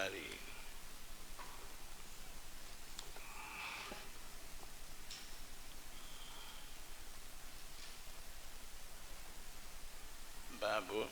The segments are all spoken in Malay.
Bukhari. Babu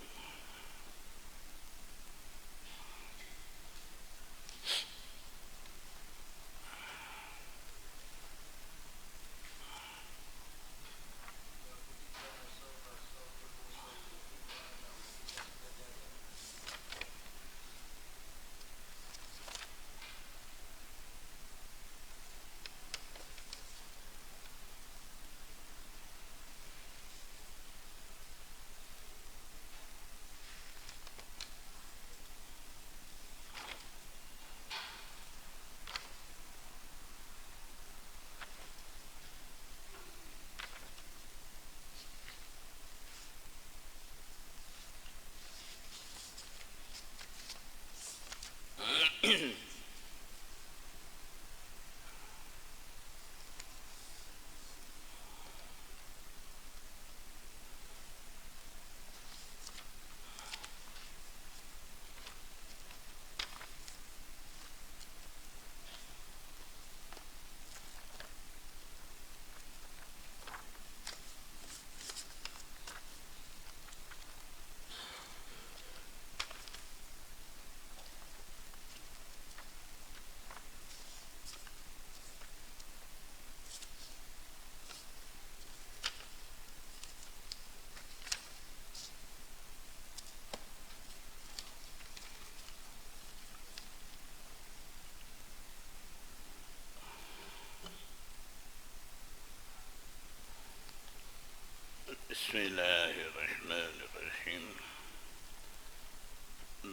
Bismillahirrahmanirrahim.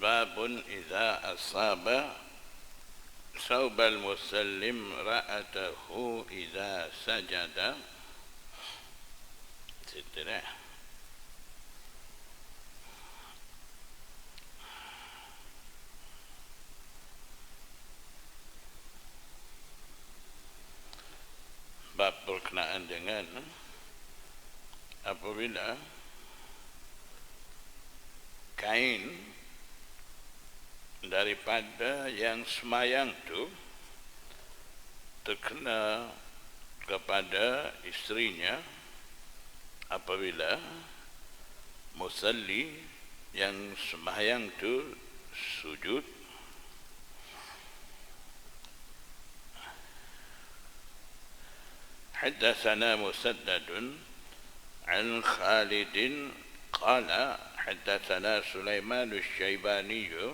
Babun idza asaba saubal musallim ra'atahu idza sajada. Seterah. Bab berkenaan dengan apabila kain daripada yang semayang tu terkena kepada istrinya apabila musalli yang semayang tu sujud. Haddatsana Musaddadun عن خالد قال حدثنا سليمان الشيباني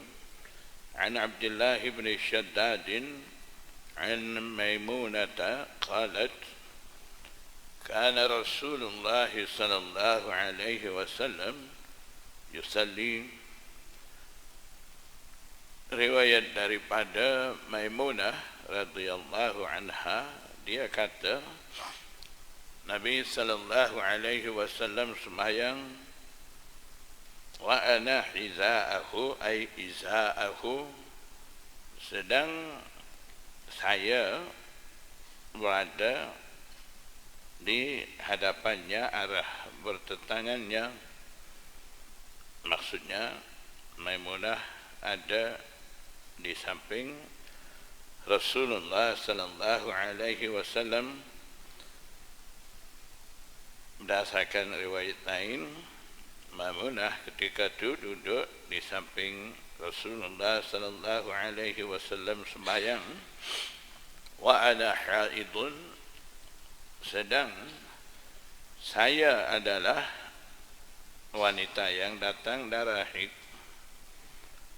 عن عبد الله بن الشداد عن ميمونة قالت كان رسول الله صلى الله عليه وسلم يصلي. Riwayat daripada Maimunah radhiyallahu anha, dia kata Nabi sallallahu alaihi wasallam sembahyang wa ana hizaahu ay izaahu, sedang saya berada di hadapannya, arah bertentangannya. Maksudnya Maimunah ada di samping Rasulullah sallallahu alaihi wasallam. Berdasarkan riwayat lain, Maimunah ketika itu duduk di samping Rasulullah sallallahu alaihi wasallam sembahyang. Wa ana haidun, sedang saya adalah wanita yang datang darah haid.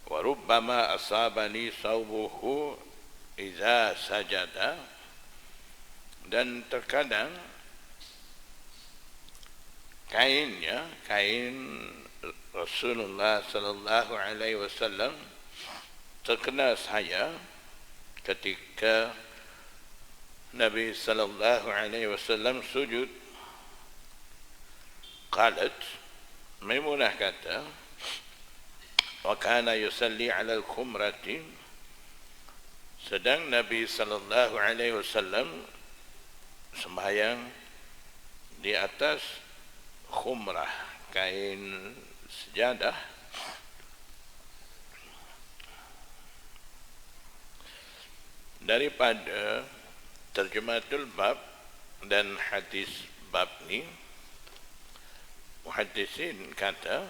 Wa rubbama asabani saubuhu idza sajada, dan terkadang kainnya, kain Rasulullah sallallahu alaihi wasallam terkena saya ketika Nabi sallallahu alaihi wasallam sujud. Qalat, Maimunah kata, wa kana yusalli ala al-khumrati, sedang Nabi sallallahu alaihi wasallam sembahyang di atas khumrah, kain sejadah. daripada terjematul bab dan hadis bab ni, muhaddisin kata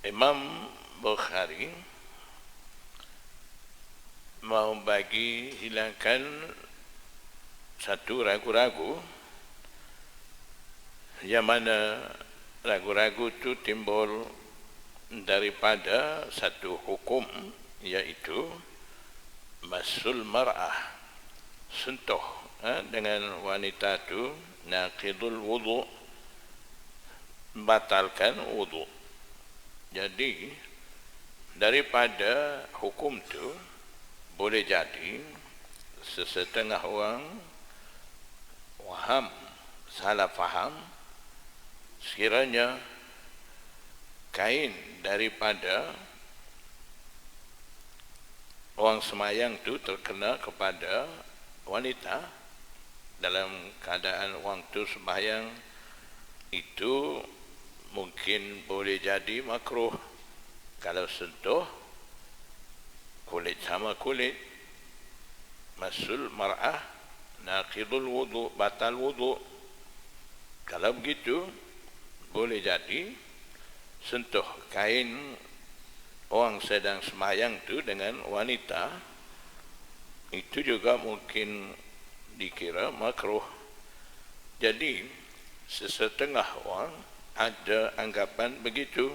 Imam Bukhari mau bagi hilangkan satu ragu-ragu, yang mana ragu-ragu itu timbul daripada satu hukum, iaitu masul mar'ah, sentuh dengan wanita itu naqidul wudu, batalkan wudu. Jadi daripada hukum itu boleh jadi sesetengah orang salah faham, sekiranya kain daripada orang semayang itu terkena kepada wanita dalam keadaan orang itu sembahyang, itu mungkin boleh jadi makruh kalau sentuh kulit sama kulit, masul mar'ah naqidul wudu, batal wudu. Kalau begitu boleh jadi sentuh kain orang sedang semayang itu dengan wanita, itu juga mungkin dikira makruh. Jadi sesetengah orang ada anggapan begitu.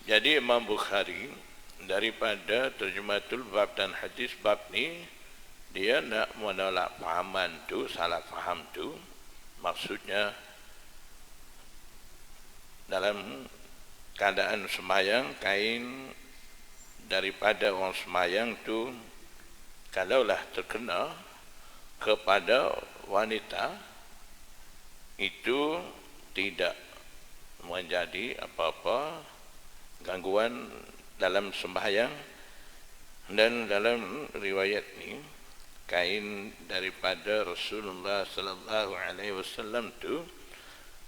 Jadi Imam Bukhari daripada terjematul bab dan hadis bab ni, dia nak menolak fahaman tu, salah faham tu. Maksudnya dalam keadaan semayang, kain daripada orang semayang tu kalaulah terkena kepada wanita, itu tidak menjadi apa-apa gangguan dalam sembahyang. Dan dalam riwayat ni, kain daripada Rasulullah sallallahu alaihi wasallam tu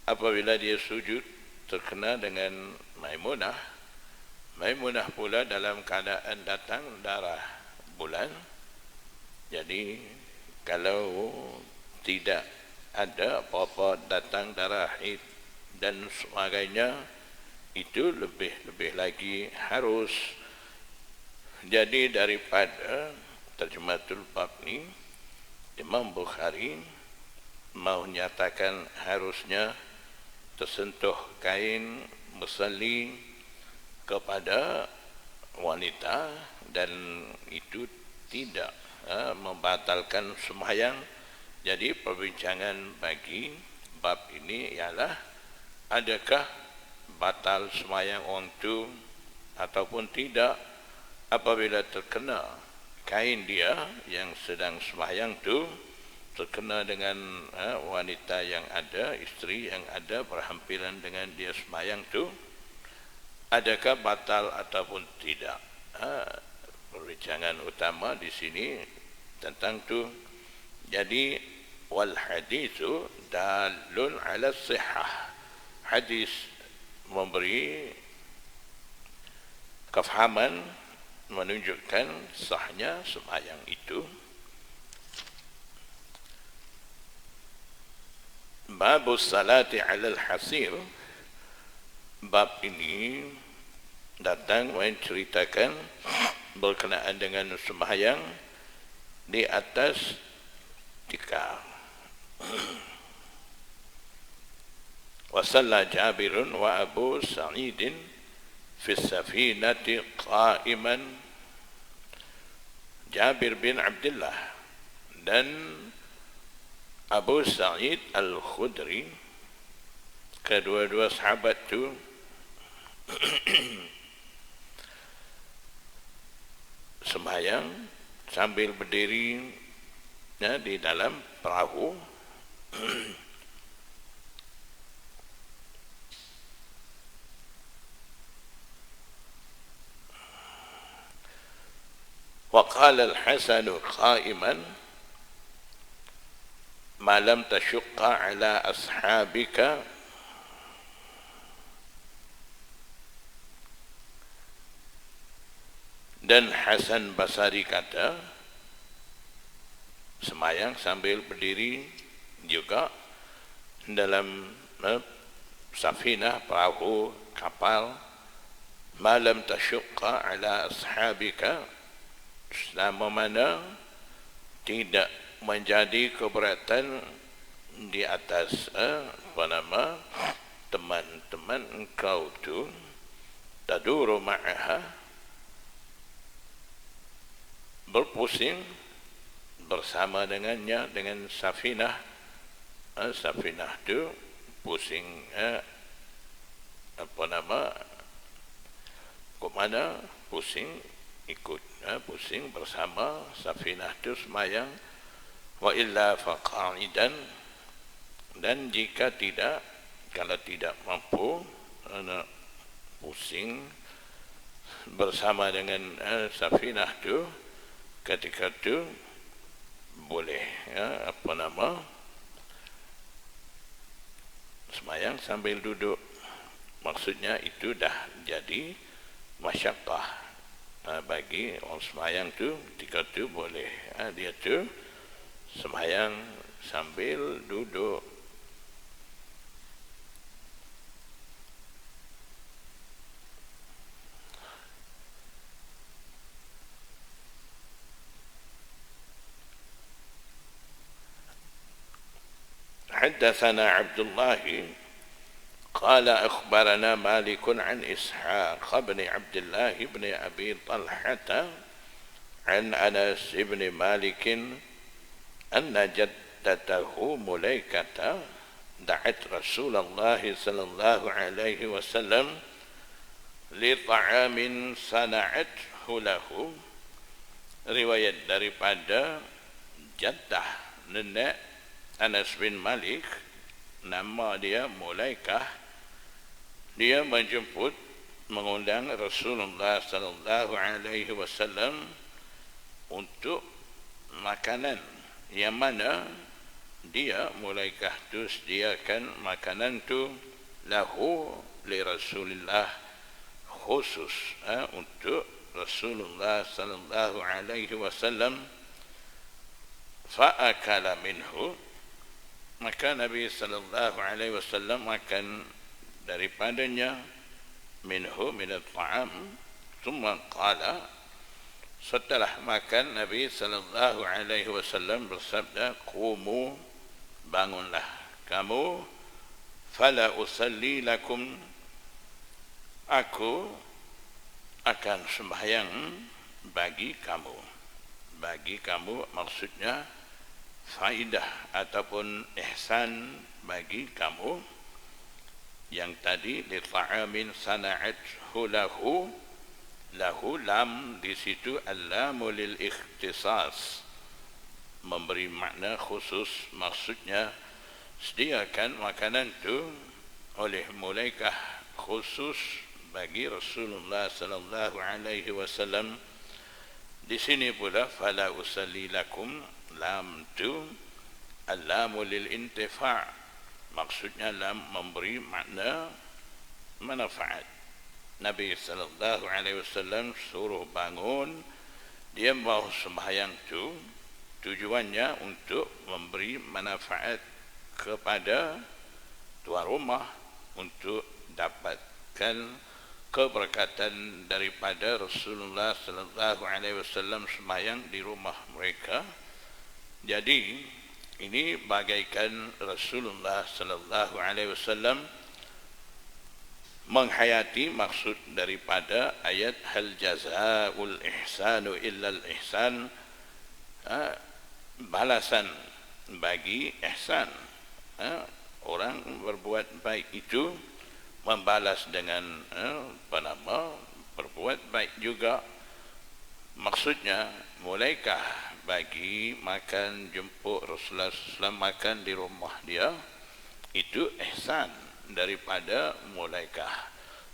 apabila dia sujud terkena dengan Maimunah pula dalam keadaan datang darah bulan. Jadi kalau tidak ada apa-apa datang darah haid dan sebagainya, itu lebih lagi harus. Jadi daripada terjematul bab ni, Imam Bukhari mau nyatakan harusnya tersentuh kain musalli kepada wanita, dan itu tidak membatalkan sembahyang. Jadi perbincangan bagi bab ini ialah, adakah batal sembahyang orang itu ataupun tidak apabila terkena kain dia yang sedang sembahyang itu terkena dengan wanita yang ada, isteri yang ada berhampiran dengan dia sembahyang tu, adakah batal ataupun tidak. Perbincangan utama di sini tentang tu. Jadi wal hadithu dalun ala sihah, hadis memberi kefahaman, menunjukkan sahnya sembahyang itu. Babus salati alal hasir, bab ini datang menceritakan berkenaan dengan sembahyang di atas tikar. Wa salla Jabirun wa Abu Sa'idin fi safinati qa'iman. Jabir bin Abdullah dan Abu Sa'id Al-Khudri, kedua-dua sahabat itu sembahyang sambil berdiri di dalam perahu. وقال الحسن قائما ما لم تشق على أصحابك. Dan Hasan Basari kata, semayang sambil berdiri juga dalam safinah, perahu, kapal. Malam tasyuqqa ala ashabika, selama mana tidak menjadi keberatan di atas teman-teman engkau tu, taduru ma'aha, berpusing bersama dengannya, dengan safinah. Safinah tu pusing ke mana, pusing ikut, pusing bersama safinah tu semayang. Wa illa faqa'idan, dan jika tidak, kalau tidak mampu pusing bersama dengan safinah tu, ketika tu boleh semayang sambil duduk. Maksudnya itu dah jadi masyaqqah bagi orang semayang tu. Ketika tu boleh dia tu semayang sambil duduk. حدثنا عبد الله قال أخبرنا مالك عن إسحاق بن عبد الله بن أبي طلحة عن أنس بن مالك أن جدته مليكة دعت رسول الله صلى الله عليه وسلم لطعام صنعته له. Riwayat daripada jaddah nenek Anas bin Malik, nama dia Mulaikah, dia menjemput, mengundang Rasulullah sallallahu alaihi wasallam untuk makanan, yang mana dia Mulaikah tu sediakan makanan tu lahu li Rasulillah, khusus untuk Rasulullah sallallahu alaihi wasallam. Fa akala minhu, maka Nabi sallallahu alaihi wasallam makan daripadanya, minhu minat ta'am. Thumma qala, setelah makan Nabi sallallahu alaihi wasallam bersabda, qumu, bangunlah kamu, fala usalli lakum, aku akan sembahyang bagi kamu. Bagi kamu maksudnya faidah ataupun ihsan bagi kamu. Yang tadi li ta'amin sana'athu lahu, lahu lam di situ al-lamu lil ikhtisas, memberi makna khusus. Maksudnya sediakan makanan tu oleh Mulaikah khusus bagi Rasulullah sallallahu alaihi wasallam. Di sini pula fala usalli lakum, lam tu al-lamu lil intifa', maksudnya lam memberi makna manfaat. Nabi sallallahu alaihi wasallam suruh bangun, dia mau sembahyang tu tujuannya untuk memberi manfaat kepada tuan rumah, untuk dapatkan keberkatan daripada Rasulullah sallallahu alaihi wasallam sembahyang di rumah mereka. Jadi ini bagaikan Rasulullah sallallahu alaihi wasallam menghayati maksud daripada ayat hal jazaa'ul ihsanu illal ihsan, balasan bagi ihsan. Orang berbuat baik itu membalas dengan berbuat baik juga. Maksudnya Mulaikah bagi makan, jemput Rasulullah SAW makan di rumah dia, itu ihsan daripada Mulaikah.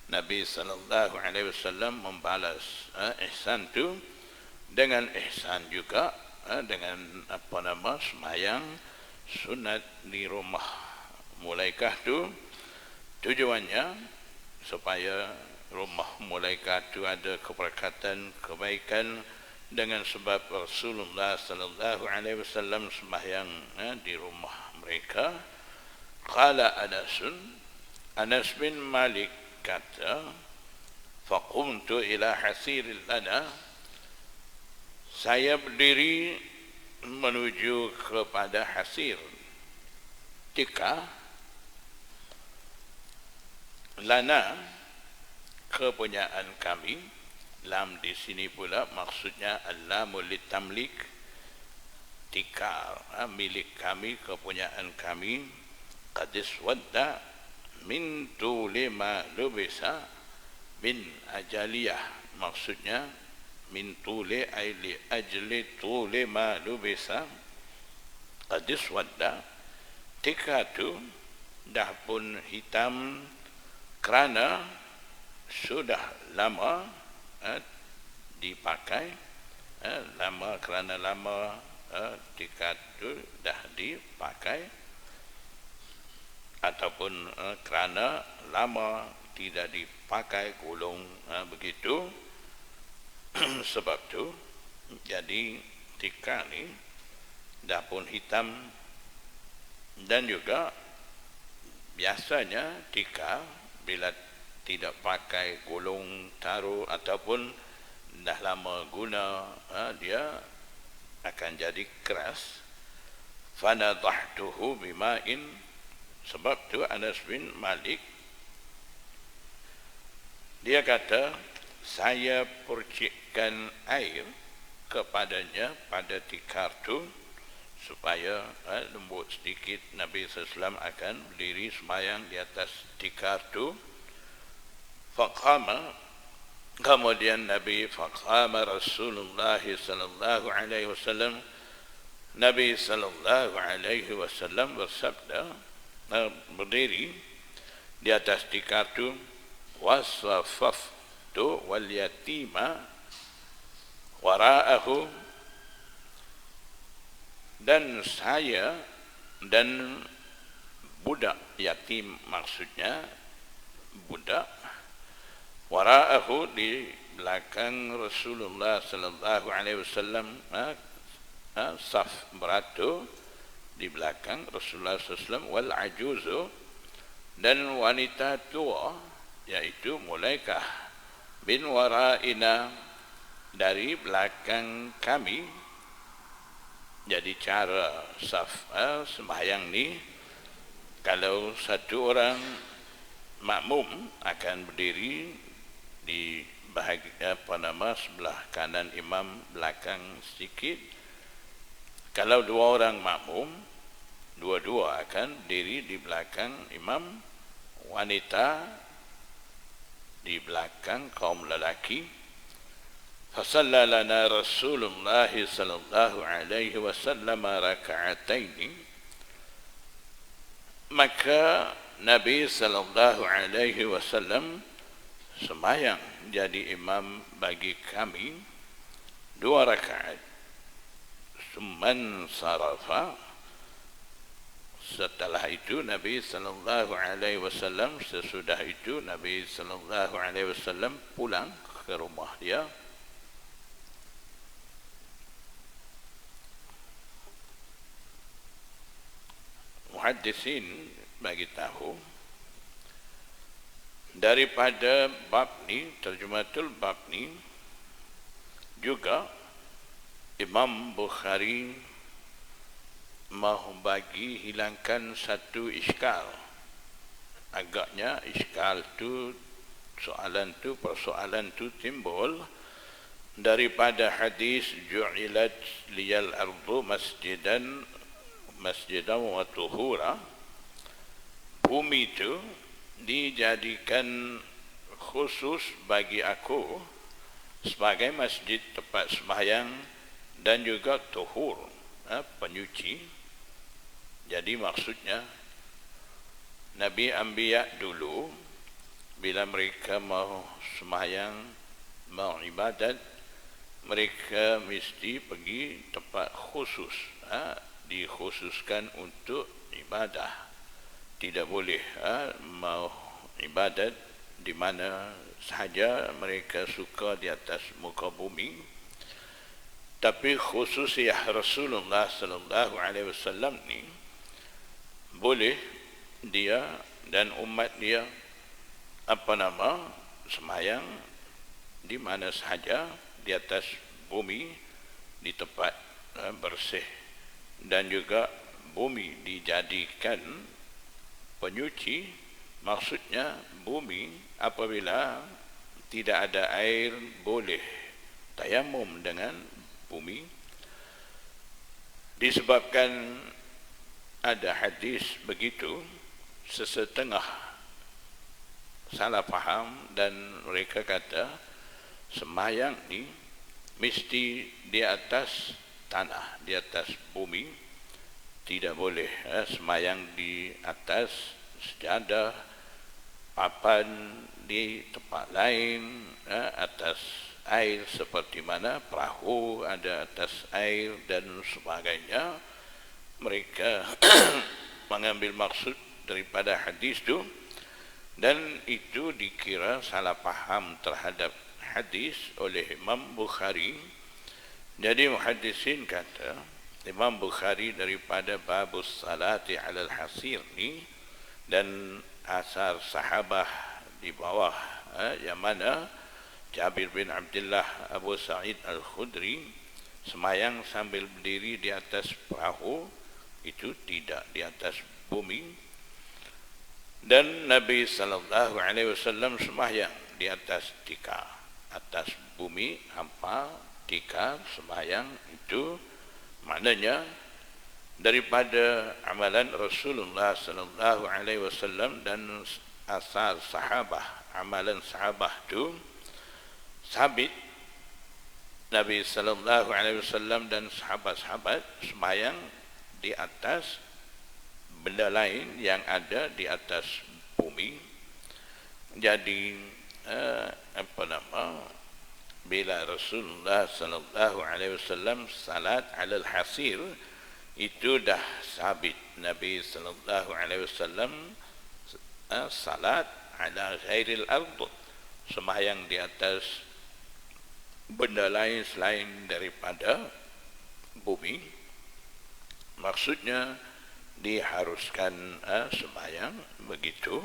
Nabi sallallahu alaihi wasallam membalas ihsan tu dengan ihsan juga, dengan semayang sunat di rumah Mulaikah tu. Tujuannya supaya rumah Mulaikah tu ada keberkatan, kebaikan, dengan sebab Rasulullah sallallahu alaihi wasallam sembahyang di rumah mereka. Qala Anas bin Malik kata, faqumtu ila hasirin lana, saya berdiri menuju kepada hasir tikar lana, kepunyaan kami. Lam di sini pula maksudnya al-lamul litamlik, tikar milik kami, kepunyaan kami. Qadis wadda min tuli ma lubisa, min ajaliyah maksudnya min tuli ay li ajli tuli ma lubisa. Qadis wadda, tikar tu dah pun hitam kerana sudah lama dipakai, kerana lama tikar itu dah dipakai, ataupun kerana lama tidak dipakai, gulung begitu. Sebab tu jadi tikar ni dah pun hitam. Dan juga biasanya tikar bila tidak pakai gulung, taruh ataupun dah lama guna, dia akan jadi keras. Fanadahtuhu bima'in, sebab tu Anas bin Malik dia kata, saya percikkan air kepadanya pada tikar tu supaya lembut sedikit. Nabi SAW akan berdiri sembahyang di atas tikar tu. Faqama, kemudian faqama Rasulullah sallallahu alaihi wasallam, Nabi sallallahu alaihi wasallam bersabda, berdiri di atas tikar tu. Wasafaftu wal yatima wara'ahu, dan saya dan budak yatim, maksudnya budak, wara'ahu di belakang Rasulullah sallallahu alaihi wasallam, saf beratur di belakang Rasulullah sallallahu alaihi wasallam. Wal ajuzu, dan wanita tua, yaitu Mulaikah bin wara'ina, dari belakang kami. Jadi cara saf sembahyang ni, kalau satu orang makmum akan berdiri di bahagian sebelah kanan imam, belakang sedikit. Kalau dua orang makmum, dua-dua akan diri di belakang imam, wanita di belakang kaum lelaki. Fasalla lana Rasulullah sallallahu alaihi wasallam raka'ataini, maka Nabi sallallahu alaihi wasallam sembahyang jadi imam bagi kami 2 rakaat. Summan sarafa, setelah itu Nabi sallallahu alaihi wasallam, sesudah itu Nabi sallallahu alaihi wasallam pulang ke rumah dia. Muhaddisin bagi tahu daripada bab ni, terjematul bab ni juga Imam Bukhari mahu bagi hilangkan satu iskal. Agaknya iskal tu, persoalan tu timbul daripada hadis ju'ilat liyal ardu masjidan wa tuhura. Bumi itu dijadikan khusus bagi aku sebagai masjid, tempat sembahyang, dan juga tuhur, penyuci. Jadi maksudnya Nabi Anbiya dulu bila mereka mau sembahyang, mau ibadat, mereka mesti pergi tempat khusus, dikhususkan untuk ibadah. Tidak boleh mau ibadat di mana sahaja mereka suka di atas muka bumi. Tapi khususnya Rasulullah sallallahu alaihi wasallam ni boleh dia dan umat dia semayang di mana sahaja di atas bumi di tempat bersih, dan juga bumi dijadikan penyuci. Maksudnya bumi apabila tidak ada air boleh tayamum dengan bumi, disebabkan ada hadis begitu. Sesetengah salah faham dan mereka kata semayang ni mesti di atas tanah, di atas bumi, tidak boleh semayang di atas sejadah, papan di tempat lain, atas air seperti mana perahu ada atas air dan sebagainya. Mereka mengambil maksud daripada hadis itu, dan itu dikira salah faham terhadap hadis oleh Imam Bukhari. Jadi muhaddisin kata Imam Bukhari daripada babus salati alal hasir ni, dan asar sahabah di bawah yang mana Jabir bin Abdullah, Abu Sa'id Al-Khudri semayang sambil berdiri di atas perahu, itu tidak di atas bumi. Dan Nabi sallallahu alaihi wasallam semayang di atas tikar, atas bumi hampa tikar semayang. Itu maknanya daripada amalan Rasulullah sallallahu alaihi wasallam dan asar sahabah, amalan sahabah itu sabit. Nabi sallallahu alaihi wasallam dan sahabat-sahabat semayang di atas benda lain yang ada di atas bumi. Jadi bila Rasulullah sallallahu alaihi wasallam salat alal hasir, itu dah sabit. Nabi sallallahu alaihi wasallam salat ala ghairil ard, semayang di atas benda lain selain daripada bumi. Maksudnya diharuskan semayang begitu,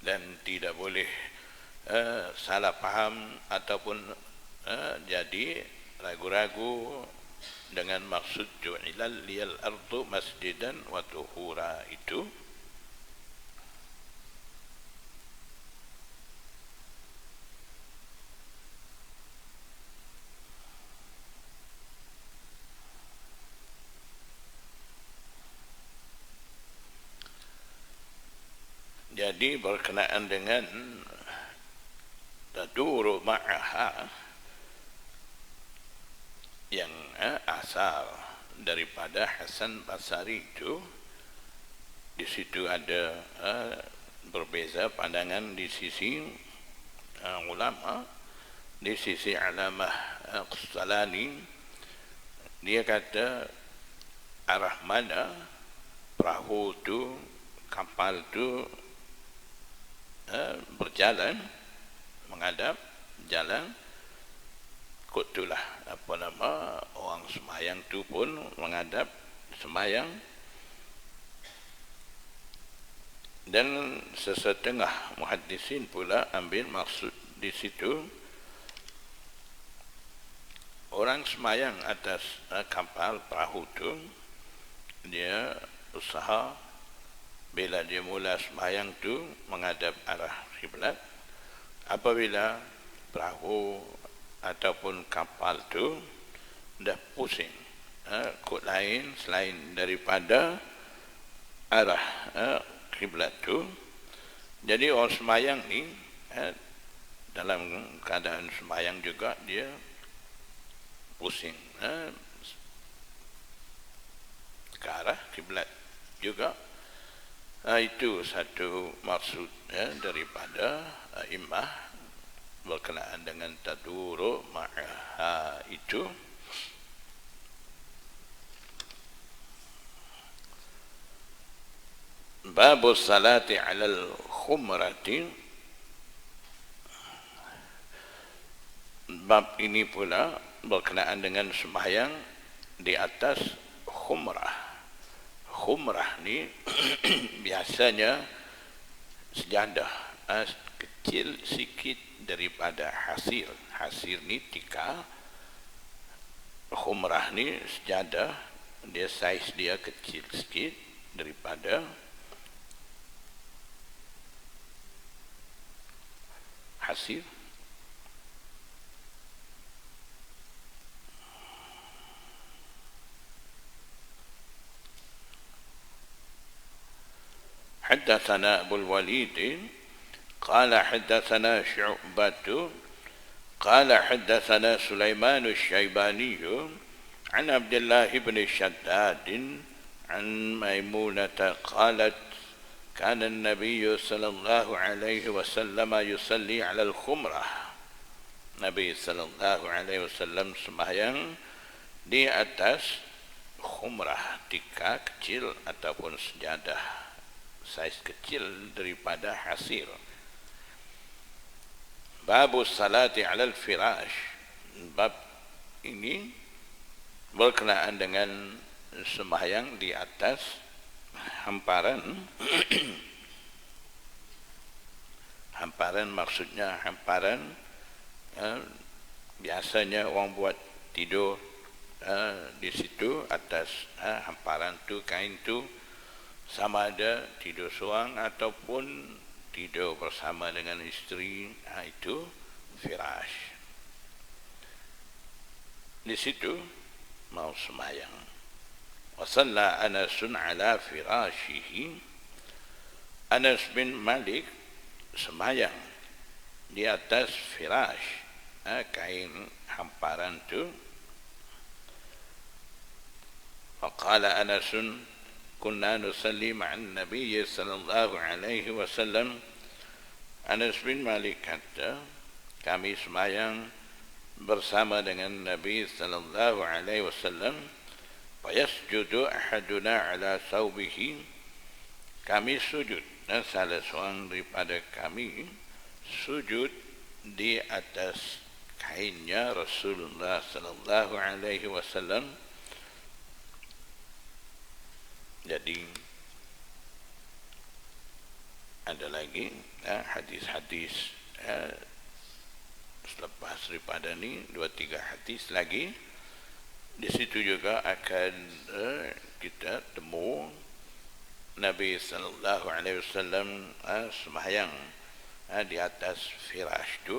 dan tidak boleh salah faham ataupun jadi ragu-ragu dengan maksud ju'ilal liyal ardu masjidan wa tuhura itu. Jadi berkenaan dengan taduru ma'aha yang asal daripada Hasan Basri itu, di situ ada berbeza pandangan di sisi ulama. Di sisi Alamah Qustalani, dia kata arah mana perahu itu, kapal itu berjalan, menghadap jalan, itulah orang semayang tu pun menghadap semayang. Dan sesetengah muhaddisin pula ambil maksud di situ orang semayang atas kapal perahu tu, dia usaha bila dia mula semayang tu menghadap arah kiblat. Apabila perahu ataupun kapal tu dah pusing kod lain selain daripada arah kiblat tu, jadi orang semayang ni dalam keadaan semayang juga dia pusing ke arah kiblat juga. Itu satu maksud daripada imah berkenaan dengan taduru ma'aha itu. Babus salati alal khumrati, bab ini pula berkenaan dengan sembahyang di atas khumrah. Khumrah ni biasanya sejadah kecil sikit daripada hasir. Hasir ni tikar. Khumrah ni sejadah, dia saiz dia kecil sikit daripada hasir. حدثنا أبو الوليد قال حدثنا شعبة قال حدثنا سليمان الشيباني عن عبد الله بن شداد عن ميمونة قالت كان النبي صلى الله عليه وسلم يصلي على الخمرة. Nabi sallallahu alaihi wasallam sembahyang di atas khumrah, tikar kecil ataupun sejadah saiz kecil daripada hasir. Babu salati ala al-firash. Bab ini berkenaan dengan sembahyang di atas hamparan. Hamparan maksudnya hamparan biasanya orang buat tidur di situ atas hamparan tu, kain tu, sama ada tidur seorang ataupun tidur bersama dengan isteri, itu firash. Di situ mau sembahyang. Wa shalla Anasun ala firashihi. Anas bin Malik sembahyang di atas firash, kain hamparan tu. Faqala Anasun kunna nusalli ma'an Nabi sallallahu alaihi wasallam. Anas bin Malik kata, kami sembahyang bersama dengan Nabi sallallahu alaihi wasallam. Fayasjudu ahaduna ala thawbihi. Kami sujud, dan salah seorang daripada kami sujud di atas kainnya Rasulullah sallallahu alaihi wasallam. Jadi ada lagi hadis-hadis selepas daripada ni 2-3 hadis lagi. Di situ juga akan kita temu Nabi sallallahu alaihi wasallam sembahyang di atas firash tu.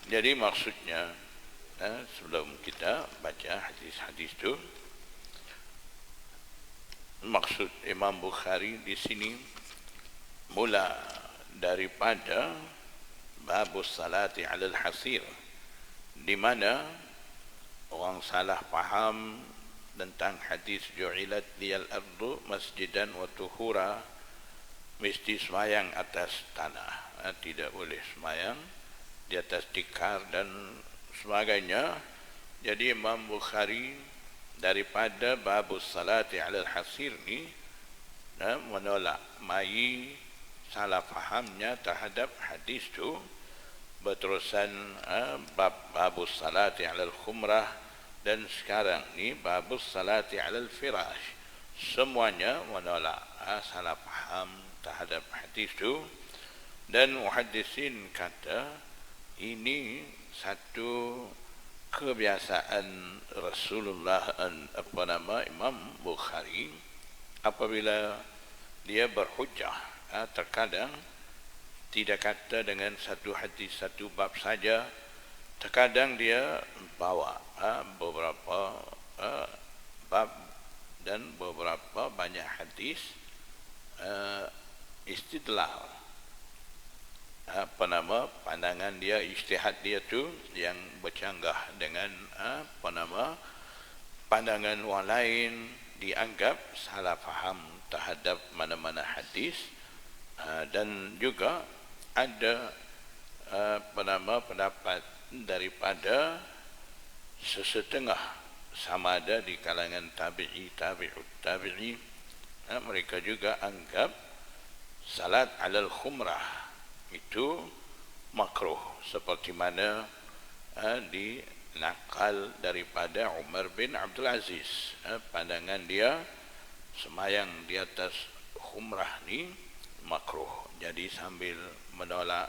Jadi maksudnya sebelum kita baca hadis-hadis tu, maksud Imam Bukhari di sini mula daripada babus salati alal hasir, di mana orang salah faham tentang hadis ju'ilat liyal ardu masjidan wa tuhura, mesti sembahyang atas tanah, tidak boleh sembahyang di atas tikar dan sebagainya. Jadi Imam Bukhari daripada babus salati alal hasir ni menolak mai salah fahamnya terhadap hadis tu, berterusan babus salati alal khumrah, dan sekarang ni babus salati alal firash. Semuanya menolak salah faham terhadap hadis tu, dan muhaddisin kata ini satu kebiasaan Rasulullah Imam Bukhari apabila dia berhujjah, terkadang tidak kata dengan satu hadis satu bab saja, terkadang dia bawa beberapa bab dan beberapa banyak hadis, istidlal pandangan dia, ijtihad dia tu yang bercanggah dengan pandangan orang lain, dianggap salah faham terhadap mana-mana hadis, dan juga ada pendapat daripada sesetengah, sama ada di kalangan tabi'i, tabi'ut tabi'i, mereka juga anggap salat alal khumrah itu makruh, seperti mana nakal daripada Umar bin Abdul Aziz. Pandangan dia semayang di atas khumrah ni makruh. Jadi sambil menolak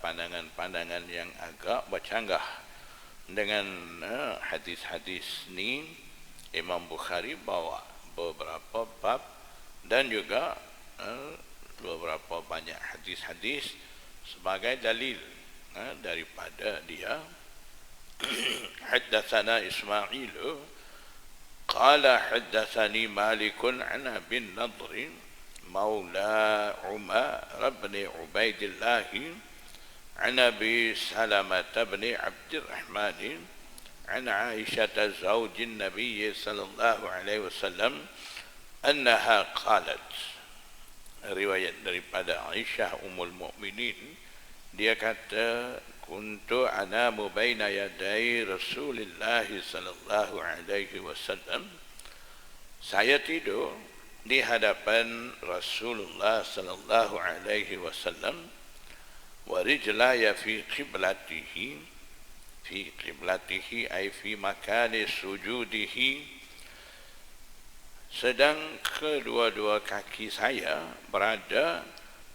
pandangan-pandangan yang agak bercanggah dengan hadis-hadis ni, Imam Bukhari bawa beberapa bab dan juga beberapa banyak hadis-hadis sebagai dalil daripada dia. Haddatsana Ismail qala haddatsani Malik an Abi Nadr maula Umar bin Ubaidillah an Abi Salamah bin Abdurrahman an Aisyah zawj Nabi sallallahu alaihi wasallam annaha qalat. Riwayat daripada Aisyah Ummul Mukminin, dia kata, kuntu anamu baina yaday Rasulullah sallallahu alaihi wasallam, saya tidur di hadapan Rasulullah sallallahu alaihi wasallam, wa rijlaya fi qiblatihi, fi qiblatihi ay fi makani sujudihi, sedang kedua-dua kaki saya berada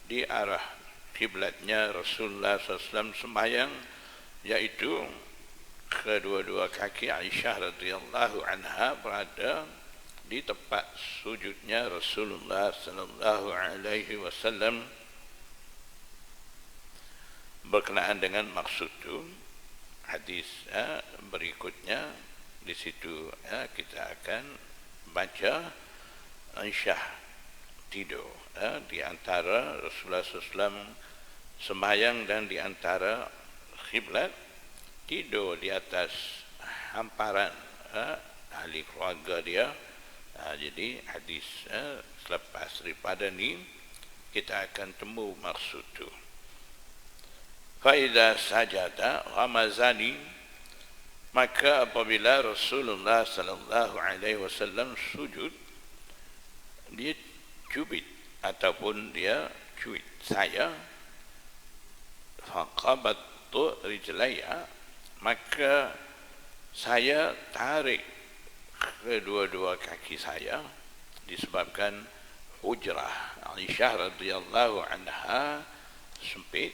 di arah kiblatnya Rasulullah SAW sembahyang, yaitu kedua-dua kaki Aisyah radhiyallahu anha berada di tempat sujudnya Rasulullah sallallahu alaihi wasallam. Berkenaan dengan maksud itu, hadis berikutnya di situ kita akan baca Aisyah tidur di antara Rasulullah SAW sembahyang dan di antara khiblat, tidur di atas hamparan ahli keluarga dia. Jadi hadis selepas daripada ni kita akan temu maksud tu. Fa idza sajada ghamazani, maka apabila Rasulullah sallallahu alaihi wasallam sujud, dia cubit ataupun dia cuit saya. Faqabattu rijlaya, maka saya tarik kedua-dua kaki saya, disebabkan hujrah Aisyah radhiyallahu anha sempit,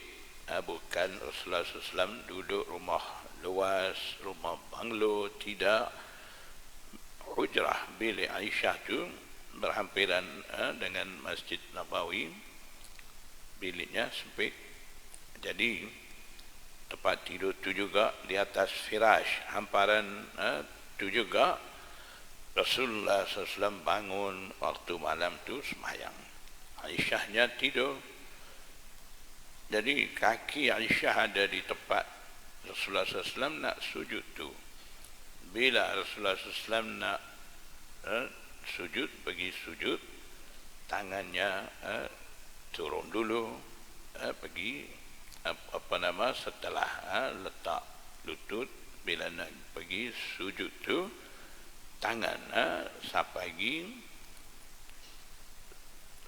bukan Rasulullah SAW duduk rumah luas, rumah banglo, tidak. Hujrah bilik Aisyah tu berhampiran dengan Masjid Nabawi, biliknya sempit. Jadi tempat tidur tu juga di atas firash, hamparan tu juga Rasulullah SAW bangun waktu malam tu sembahyang, Aisyahnya tidur. Jadi kaki Aisyah ada di tempat Rasulullah SAW nak sujud tu. Bila Rasulullah SAW nak sujud, pergi sujud, tangannya turun dulu, pergi setelah letak lutut, bila nak pergi sujud tu, tangan sampai lagi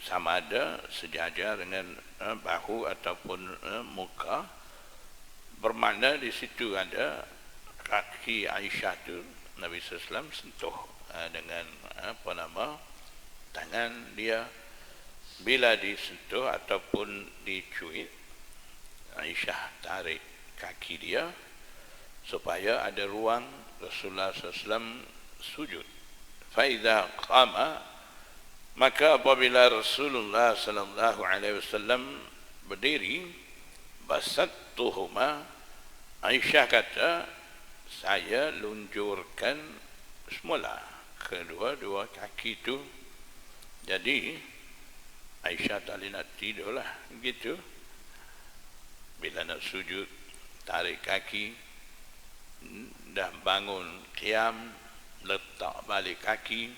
sama ada sejajar dengan bahu ataupun muka. Bermakna di situ ada kaki Aisyah tu Nabi SAW sentuh dengan tangan dia. Bila disentuh ataupun dicuit, Aisyah tarik kaki dia supaya ada ruang Rasulullah SAW sujud. Faidha qama, maka apabila Rasulullah sallallahu alaihi wasallam berdiri, basattuhuma, Aisyah kata, saya lunjurkan semula kedua-dua kaki itu. Jadi Aisyah tak boleh nak tidurlah gitu. Bila nak sujud, tarik kaki, dah bangun qiyam, letak balik kaki,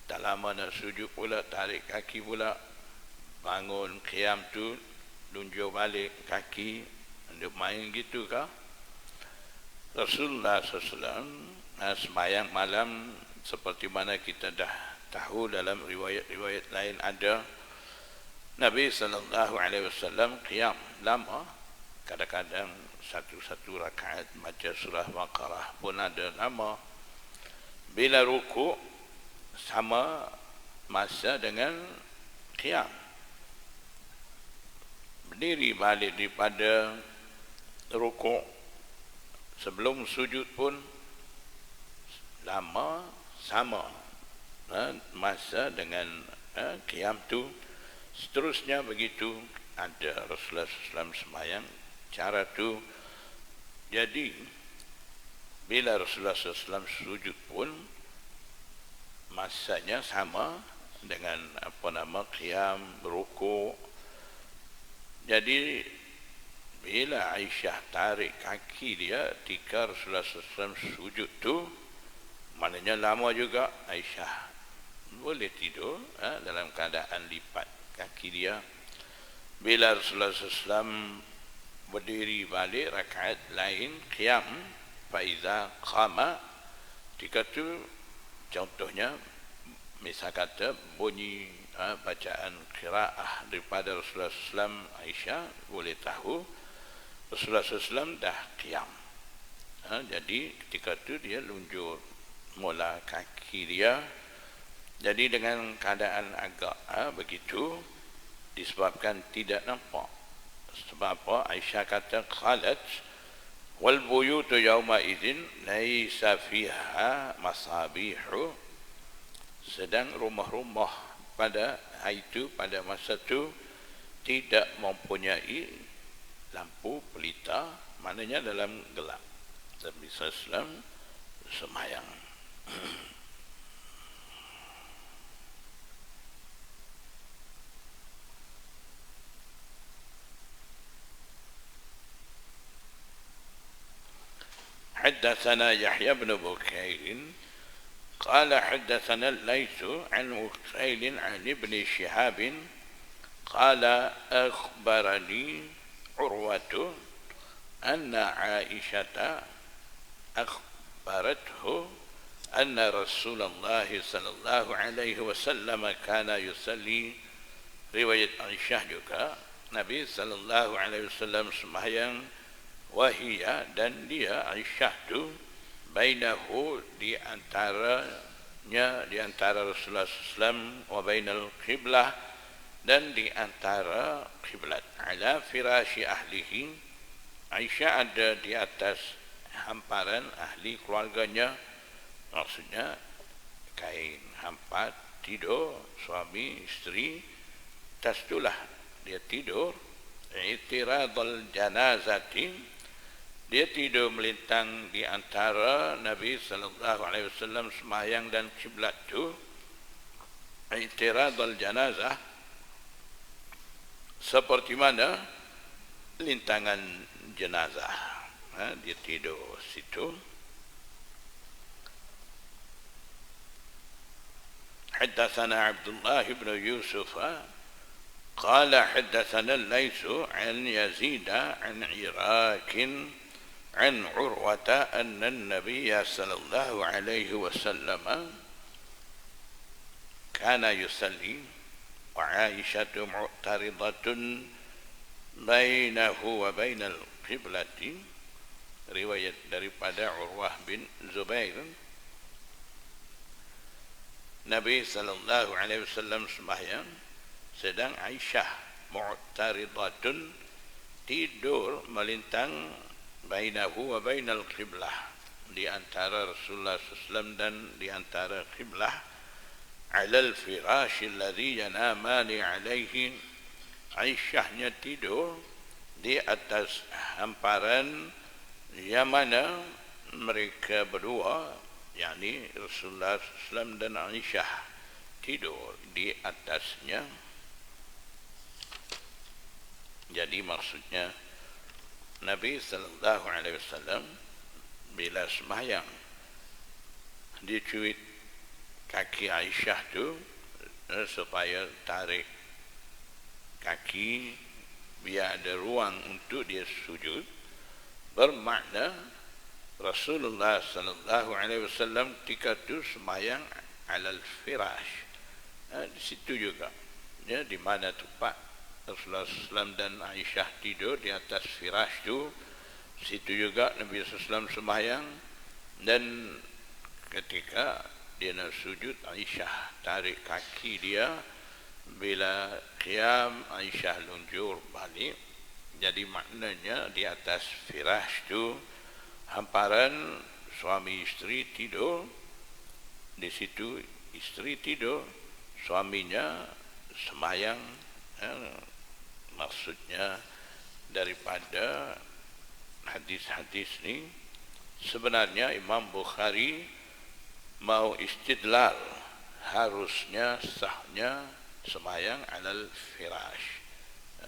tak lama nak sujud pula, tarik kaki pula, bangun qiyam tu, lunjur balik kaki. Dia main gitu kah? Rasulullah SAW sembahyang malam seperti mana kita dah tahu dalam riwayat-riwayat lain ada, Nabi SAW qiyam lama, kadang-kadang satu-satu rakaat baca surah Baqarah pun ada nama. Bila rukuk sama masa dengan qiyam. Berdiri balik daripada rukuk sebelum sujud pun lama sama masa dengan qiyam tu. Seterusnya begitu ada Rasulullah SAW sembahyang cara tu. Jadi bila Rasulullah SAW sujud pun masanya sama dengan qiyam, rukuk. Jadi bila Aisyah tarik kaki dia ketika Rasulullah SAW sujud tu, maknanya lama juga Aisyah boleh tidur dalam keadaan lipat kaki dia. Bila Rasulullah SAW berdiri balik rakaat lain qiyam, faiza qama, ketika tu contohnya misal kata bunyi bacaan qiraah daripada Rasulullah SAW, Aisyah boleh tahu Rasulullah SAW dah qiyam. Jadi ketika tu dia lunjur mula kaki dia. Jadi dengan keadaan agak begitu disebabkan tidak nampak. Sebab apa? Aisyah kata qalat wal buyutu yawma idzin laisa fiha masabihu, sedang rumah-rumah pada hari itu, pada masa itu tidak mempunyai lampu pelita, maknanya dalam gelap. Nabi SAW sembahyang. حدثنا يحيى بن بكير قال حدثنا الليث عن وكيل عن ابن شهاب قال أخبرني عروة أن عائشة أخبرته أن رسول الله صلى الله عليه وسلم كان يصلي. Riwayat Aisyah juga, Nabi sallallahu alaihi wasallam sembahyang, wahia, dan dia Aisyah tu bainahu, di antaranya, di antara Rasulullah SAW, wa bainal qiblah, dan di antara qiblat, ala firashi ahlihi, Aisyah ada di atas hamparan ahli keluarganya, maksudnya kain hampat tidur suami isteri, atas itulah dia tidur. I'tiradul janazati, dia tidur melintang di antara Nabi sallallahu alaihi wasallam sembahyang dan kiblat tu. I'tiradul janazah seperti mana lintangan jenazah, dia tidur situ. Haddatsana Abdullah bin Yusuf قال حدثنا الليث عن يزيد عن عراك عن عروة أن النبي صلى الله عليه وسلم كان يصلي وعائشة معترضة بينه وبين القبلة. Riwayat daripada Urwah bin Zubair, Nabi sallallahu alaihi wasallam sembahyang sedang Aisyah mu'taridatun tidur melintang bainahu wa bainal qiblah, di antara Rasulullah SAW dan di antara qiblah, alal firash alladhi yanamani alaihi, Aisyahnya tidur di atas hamparan yang mana mereka berdua, yakni Rasulullah SAW dan Aisyah, tidur di atasnya. Jadi maksudnya Nabi sallallahu alaihi wasallam bila sembahyang dicuit kaki Aisyah tu supaya tarik kaki biar ada ruang untuk dia sujud, bermakna Rasulullah sallallahu alaihi wasallam ketika tu sembahyang alal firash. Di situ juga ya, di mana tempat Rasulullah SAW dan Aisyah tidur di atas firash tu, Situ juga Nabi SAW sembahyang, dan ketika dia nak sujud, Aisyah tarik kaki dia. Bila qiyam, Aisyah lunjur balik. Jadi maknanya di atas firash tu hamparan suami isteri tidur. Di situ isteri tidur, suaminya sembahyang. Maksudnya daripada hadis-hadis ni sebenarnya Imam Bukhari mau istidlal harusnya sahnya sembahyang alal firash,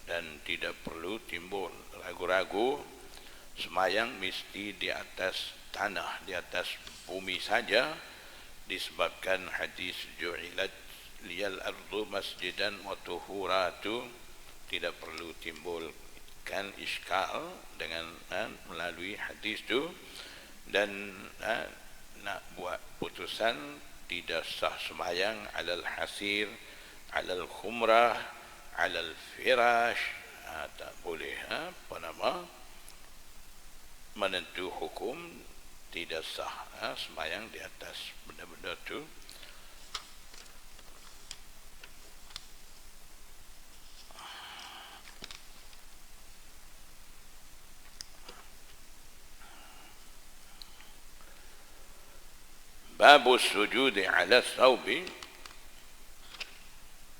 dan tidak perlu timbul ragu-ragu sembahyang mesti di atas tanah, di atas bumi saja, disebabkan hadis ju'ilat liyal ardu masjidan wa tuhuratu. Tidak perlu timbulkan iskal dengan melalui hadis tu, dan nak buat putusan tidak sah sembahyang alal hasir, alal khumrah, alal firash. Tak boleh menentu hukum tidak sah sembahyang di atas benda-benda tu. Babu sujudi ala thawbi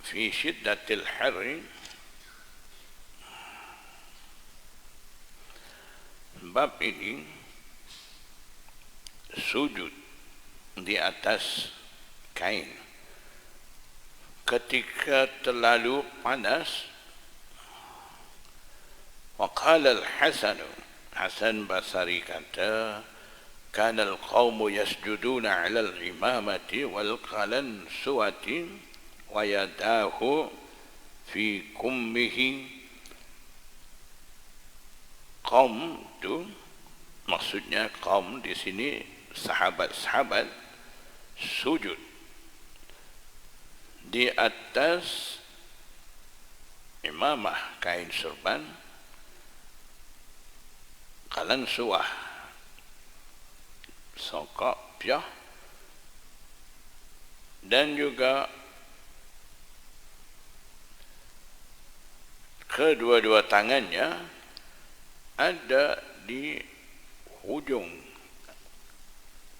fi syiddatil harri. Bab ini sujud di atas kain ketika terlalu panas. Wa qala al-Hasan, Hasan Basri kata, kana al-qawmu yasjuduna 'ala al-imamati wal qalansuwati wa yadahu fi kummihi. Qaum tu maksudnya kaum di sini sahabat-sahabat sujud di atas imamah kain serban, qalansuwah sokok piah, dan juga kedua-dua tangannya ada di hujung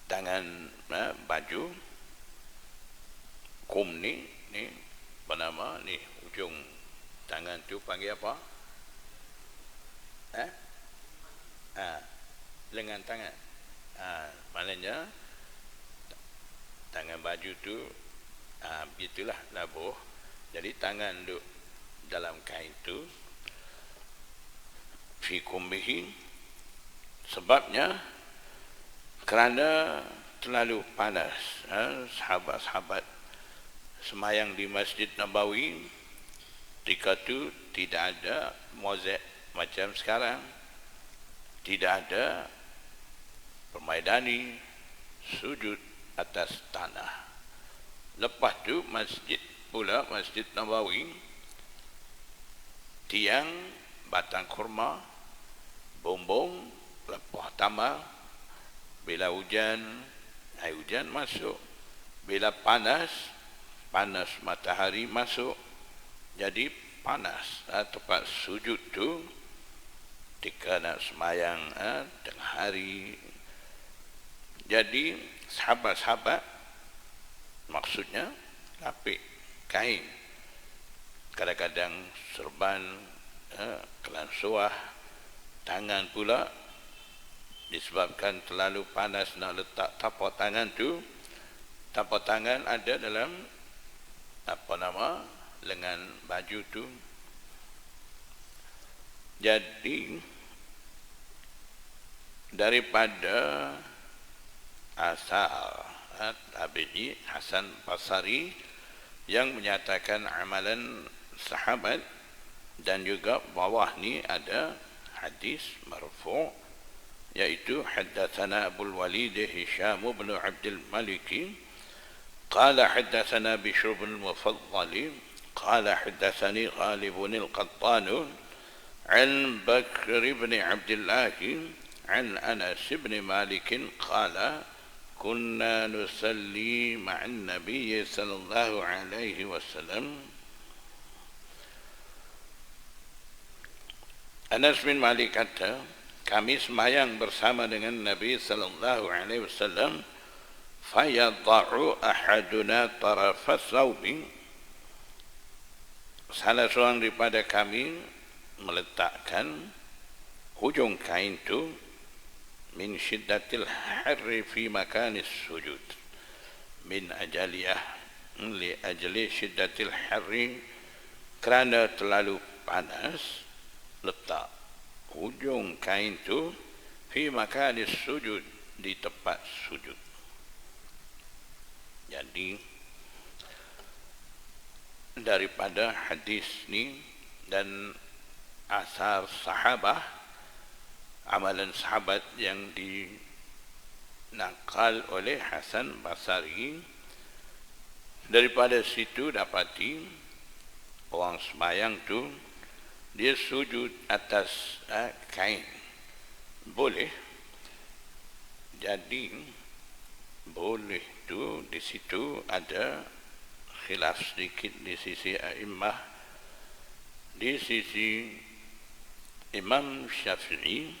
tangan baju kum ni apa nama ni, hujung tangan tu panggil apa? Lengan tangan. Maknanya tangan baju tu begitulah labuh. Jadi tangan duk dalam kain tu fi kumbihi, sebabnya kerana terlalu panas. Sahabat-sahabat semayang di Masjid Nabawi ketika tu tidak ada mozaik macam sekarang, tidak ada permaidani, sujud atas tanah. Lepas tu Masjid Nabawi, tiang, batang kurma, bumbung, lepah tambal. Bila hujan, air hujan masuk. Bila panas matahari masuk. Jadi panas tempat sujud tu ketika nak semayang tengah hari. Jadi sahabat-sahabat maksudnya lapik kain, kadang-kadang serban, kelansuah, tangan pula, disebabkan terlalu panas nak letak tapak tangan tu. Tapak tangan ada dalam lengan baju tu. Jadi daripada asal tabi'i Hasan Basri yang menyatakan amalan sahabat, dan juga bawah ni ada hadis marfu' yaitu haddatsana Abul Walid Hisham bin Abdul Malik qala haddatsana Bishr bin Mufaddal qala haddatsani Ghalib bin al-Qattan an Bakr bin Abdullah عن أنس بن مالك قال كنا نصلي مع النبي صلى الله عليه وسلم. Anas bin Malik kata, kami sembahyang bersama dengan Nabi sallallahu alaihi wasallam, fayadha'u ahaduna tarafa thawbi, salah seorang daripada kami meletakkan hujung kain itu min syiddatil harri fi makanis sujud, min ajaliyah li ajli syiddatil harri, kerana terlalu panas letak hujung kain itu fi makanis sujud, di tempat sujud. Jadi daripada hadis ni dan asar sahabah, amalan sahabat yang dinakal oleh Hasan Basri, daripada situ dapati orang sembahyang tu dia sujud atas kain. Boleh. Jadi boleh tu di situ ada khilaf sedikit di sisi a'immah. Di sisi Imam Syafi'i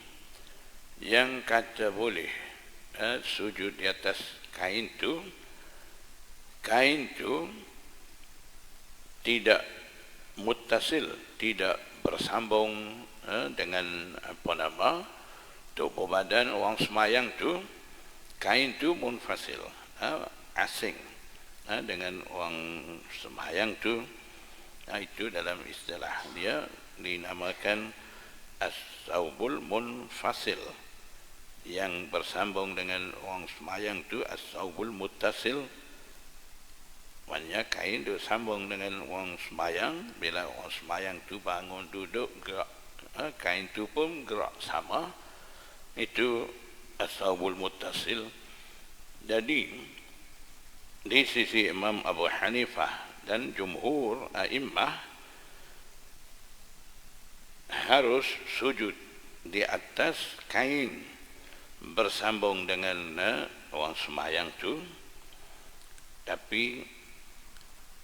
yang kata boleh sujud di atas kain tu tidak muttasil, tidak bersambung dengan tubuh badan orang semayang tu. Kain tu munfasil, asing dengan orang semayang tu. Itu dalam istilah dia dinamakan as-saubul munfasil. Yang bersambung dengan orang semayang tu as-saubul muttasil. Maknanya kain tu sambung dengan orang semayang. Bila orang semayang tu bangun duduk gerak, kain tu pun gerak sama. Itu as-saubul muttasil. Jadi di sisi Imam Abu Hanifah dan jumhur a'immah harus sujud di atas kain bersambung dengan orang semayang tu. Tapi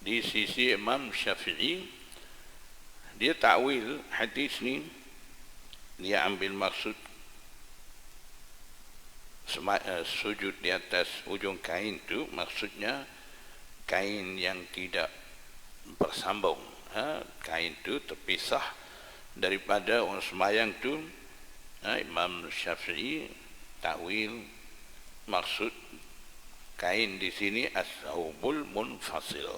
di sisi Imam Syafi'i, dia takwil hadis ni, dia ambil maksud sujud di atas ujung kain tu maksudnya kain yang tidak bersambung, kain tu terpisah daripada orang semayang tu. Imam Syafi'i takwil maksud kain di sini as-saubul munfasil.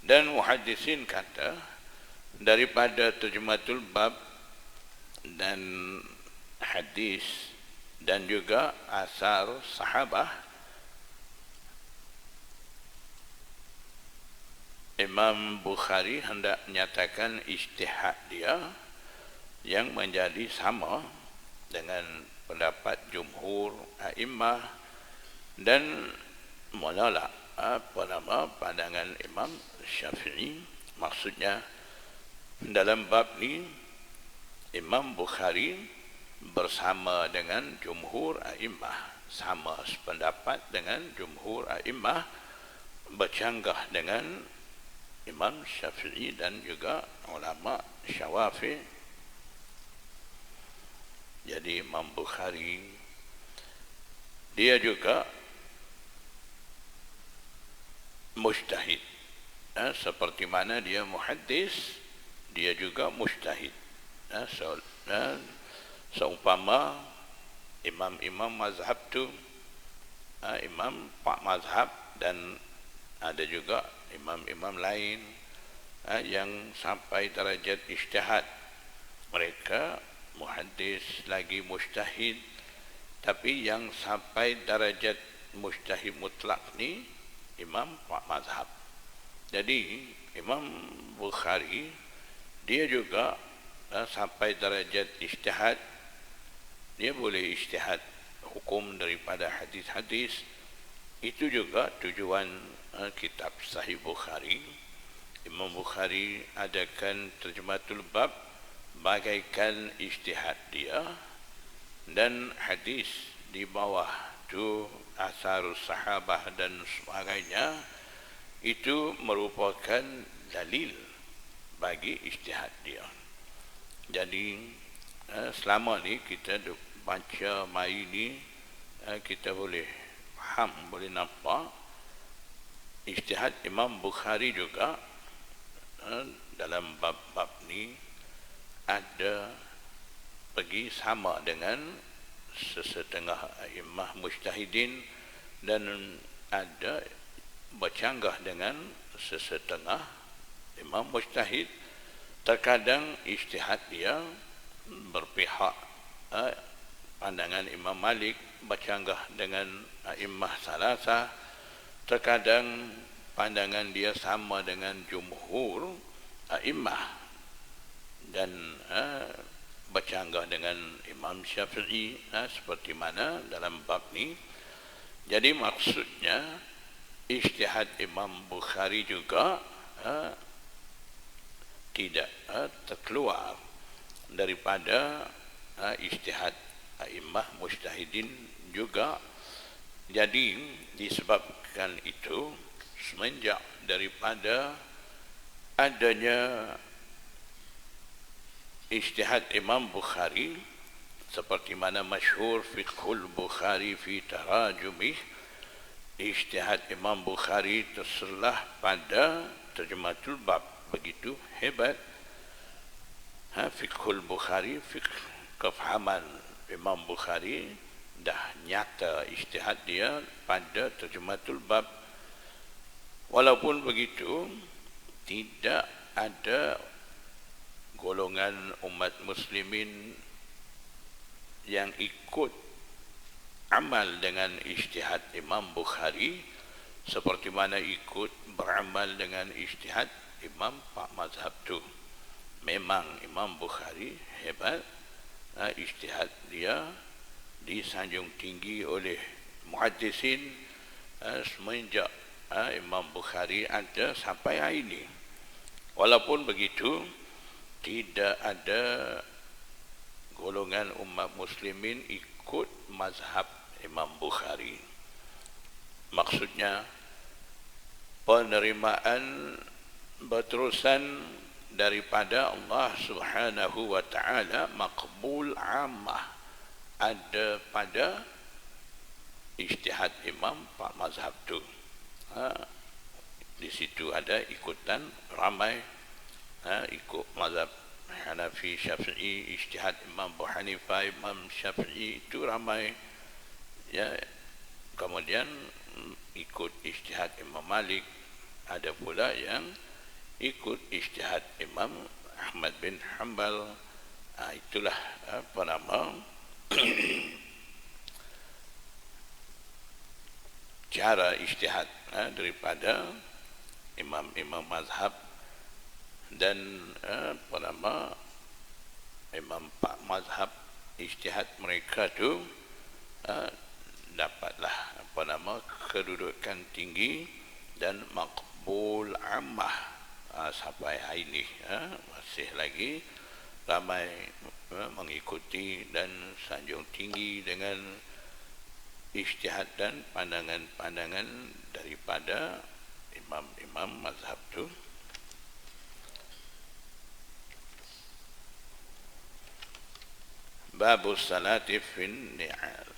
Dan muhaddisin kata daripada terjematul bab dan hadis dan juga asar sahabah, Imam Bukhari hendak menyatakan ijtihad dia yang menjadi sama dengan pendapat jumhur a'immah dan menolak pandangan Imam Syafi'i. Maksudnya dalam bab ni Imam Bukhari bersama dengan jumhur a'immah, sama sependapat dengan jumhur a'immah, bercanggah dengan Imam Syafi'i dan juga ulama Syafi'i. Jadi Imam Bukhari dia juga mujtahid, seperti mana dia muhaddis, dia juga mujtahid. Seumpama imam-imam mazhab tu, imam pak mazhab, dan ada juga imam-imam lain yang sampai darjat ijtihad. Mereka muhaddis lagi mujtahid, tapi yang sampai darjat mujtahid mutlak ni imam pak mazhab. Jadi Imam Bukhari dia juga sampai darjat ijtihad. Dia boleh ijtihad hukum daripada hadis-hadis. Itu juga tujuan kitab Sahih Bukhari. Imam Bukhari adakan terjematul bab bagaikan ijtihad dia dan hadis di bawah tu asarus sahabah dan sebagainya, itu merupakan dalil bagi ijtihad dia. Jadi selama ni kita baca mai ni, kita boleh faham, boleh nampak ijtihad Imam Bukhari juga dalam bab-bab ni ada pergi sama dengan sesetengah imam mujtahidin dan ada bercanggah dengan sesetengah imam mujtahid. Terkadang ijtihad dia berpihak, pandangan Imam Malik bercanggah dengan a'immah salasah. Terkadang pandangan dia sama dengan jumhur a'immah dan bercanggah dengan Imam Syafi'i, seperti mana dalam bab ni. Jadi maksudnya ijtihad Imam Bukhari juga tidak terkeluar daripada ijtihad a'immah mujtahidin juga. Jadi disebabkan itu, semenjak daripada adanya ijtihad Imam Bukhari, seperti mana masyhur fiqhul Bukhari fi tarajumih, ijtihad Imam Bukhari terselah pada terjematul bab, begitu hebat. Fiqhul Bukhari, fiqh kefahaman Imam Bukhari, dah nyata ijtihad dia pada terjematul bab. Walaupun begitu, tidak ada golongan umat muslimin yang ikut amal dengan ijtihad Imam Bukhari seperti mana ikut beramal dengan ijtihad Imam Pak Mazhab tu. Memang Imam Bukhari hebat, ijtihad dia disanjung tinggi oleh muhaddisin semenjak Imam Bukhari ada sampai hari ini. Walaupun begitu, tidak ada golongan umat muslimin ikut mazhab Imam Bukhari. Maksudnya penerimaan berterusan daripada Allah Subhanahu wa taala, maqbul ammah, ada pada ijtihad Imam Pak Mazhab tu. Di situ ada ikutan ramai, ikut mazhab Hanafi, Syafi'i, ijtihad Imam Abu Hanifah, Imam Syafi'i itu ramai. Ya, kemudian ikut ijtihad Imam Malik, ada pula yang ikut ijtihad Imam Ahmad bin Hanbal. Itulah apa nama cara ijtihad daripada imam-imam mazhab dan apa nama imam Pak Mazhab. Ijtihad mereka tu dapatlah apa nama kedudukan tinggi dan maqbul ammah. Sampai hari ini masih lagi ramai mengikuti dan sanjung tinggi dengan ijtihad dan pandangan-pandangan daripada imam-imam mazhab tu. Babus salati fin ni'al.